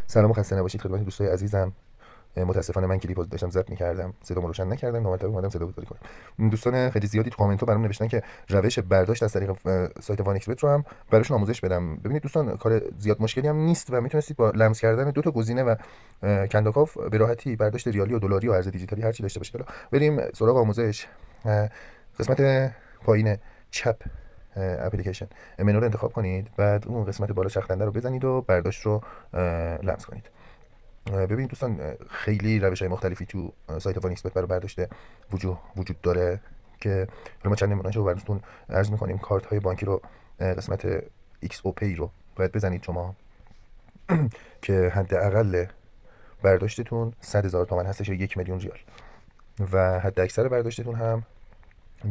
سلام و خسته نباشید خدمت دوستای عزیزم. متاسفانه من کلیپو داشتم ضبط می‌کردم، صدامو روشن نکردم، نامرتبه اومدم صدا گذاری کنم. دوستان خیلی زیادی تو کامنت ها برام نوشتن که روش برداشت از طریق سایت وانکس بت رو هم براشون آموزش بدم. ببینید دوستان، کار زیاد مشکلی هم نیست و میتونستید با لمس کردن دو تا گزینه و کندوکاف به راحتی برداشت ریالی و دلاری و ارز دیجیتالی هر چی داشته باشید. حالا بریم سراغ آموزش. قسمت پایین چپ اپلیکیشن منو رو انتخاب کنید، بعد اون قسمت بالا چرخنده رو بزنید و برداشت رو لمس کنید. ببینید دوستان، خیلی روش‌های مختلفی تو سایت وانکس بت برای برداشت وجود داره که حالا ما چند نمونه‌اش رو براتون عرض می‌کنیم. کارت های بانکی رو قسمت ایکس او پی رو باید بزنید شما که حداقل برداشتتون 100,000 تومان هستش یا 1,000,000 ریال و حد اکثر برداشتتون هم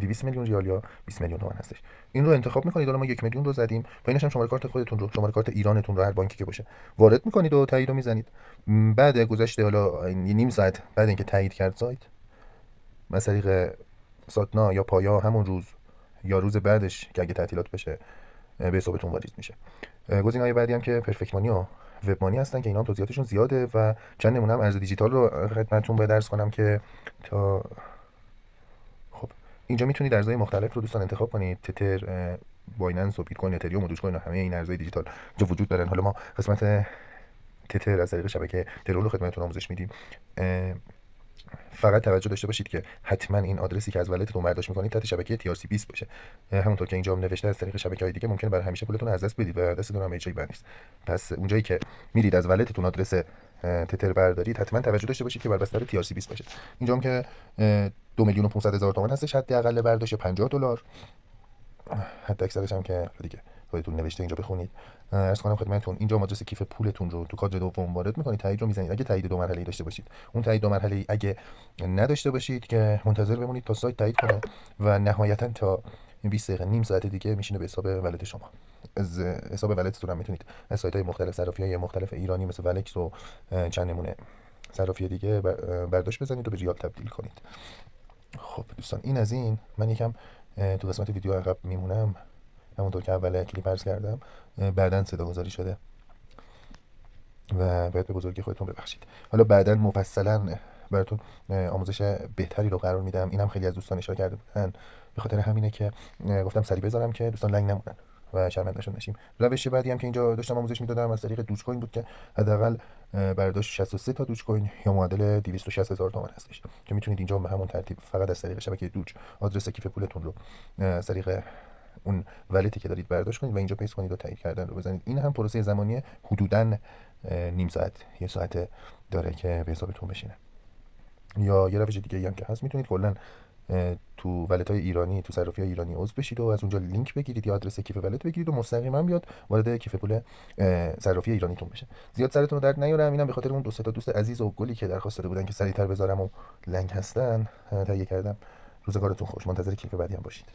200 میلیون ریال یا 20 میلیون تومان هستش. این رو انتخاب میکنید. حالا ما 1,000,000 رو زدیم، پایینش هم شماره کارت خودتون رو، شماره کارت ایرانتون رو هر بانکی که باشه وارد میکنید و تایید رو میزنید. بعد گذشته حالا نیم ساعت بعد اینکه تایید کرد سایت، از طریق ساتنا یا پایا همون روز یا روز بعدش که اگه تعطیلات بشه به حسابتون واریز میشه. گزینه‌های بعدی هم که پرفکت مانی و وب مانی هستن که اینا هم توضیحاتشون زیاده و چند نمونه هم ارز دیجیتال رو خدمتتون به درس کنم که تا خب اینجا میتونید ارزهای مختلف رو دوستان انتخاب کنید. تتر، بایننس و بیت کوین، اتریوم و دوج کوین و همه این ارزهای دیجیتال اینجا وجود دارن. حالا ما قسمت تتر از طریق شبکه ترول رو خدمتتون آموزش میدیم. فقط توجه داشته باشید که حتما این آدرسی که از ولتتون برداشت میکنید تحت شبکه TRC20 باشه. همونطور که اینجا هم نوشته از طریق شبکه‌های دیگه ممکنه برای همیشه پولتون از دست بدید و دستتون هم هیچ جایی بند نیست. پس اونجایی که میرید از ولتتون آدرس تتر بردارید حتما توجه داشته باشید که بر بستر TRC20 باشه. اینجا هم که 2,500,000 تومان هستش حداقل برداشت $50. حد اکثرش هم که دیگه خودتون نوشته اینجا بخونید. عرض کنم خدمتتون اینجا آدرس کیف پولتون رو تو کادر دوم وارد میکنید، تایید رو میزنید اگه تایید دو مرحله‌ای داشته باشید. اون تایید دو مرحله‌ای اگه نداشته باشید که منتظر بمونید تا سایت تایید کنه و نهایتا تا 20 دقیقه نیم ساعت دیگه میشینه به حساب ولت شما. از حساب ولتتون هم میتونید از سایت‌های مختلف، صرافی‌های مختلف ایرانی مثل ولکس و چند نمونه صرافی دیگه برداشت بزنید و به ریال تبدیل کنید. خب دوستان، این از این. من یکم تو قسمت ویدیو عقب میمونم، همونطور که اول کلیپ عرض کردم. بعداً صدا گذاری شده و باید به بزرگی خودتون ببخشید. حالا بعداً مفصلاً براتون آموزش بهتری رو قرار میدم. اینم خیلی از دوستان اشاره کرده بودن، به خاطر همینه که گفتم سریع بذارم که دوستان لنگ نمونن و شرمنده‌شون نشیم. روش بعدی هم که اینجا داشتم آموزش میدادم از طریق دوج کوین بود که حداقل برداشت 63 تا دوج کوین یا معادل 260,000 تومان هستش که میتونید اینجا به همون ترتیب فقط از طریق شبکه دوج آدرس کیف پولتون رو از طریق اون ولتی که دارید برداشت کنید و اینجا پیست کنید و تایید کردن رو بزنید. این هم پروسه زمانی حدوداً نیم ساعت یه ساعت داره که به حسابتون بشینه. یا یه روش دیگه هم که هست، میتونید کلا تو ولت های ایرانی، تو صرافی های ایرانی عضو بشید و از اونجا لینک بگیرید یا آدرس کیف ولت بگیرید و مستقیما بیاد وارد کیف پول صرافی ایرانیتون بشه. زیاد سرتون رو درد نیارم، اینم به خاطر اون دو سه تا دوست عزیز و گلی که درخواست داده بودن که سریعتر بذارم و لنگ هستن تهیه کردم. روزگارتون خوش، منتظر کلیپ بعدی هم باشید.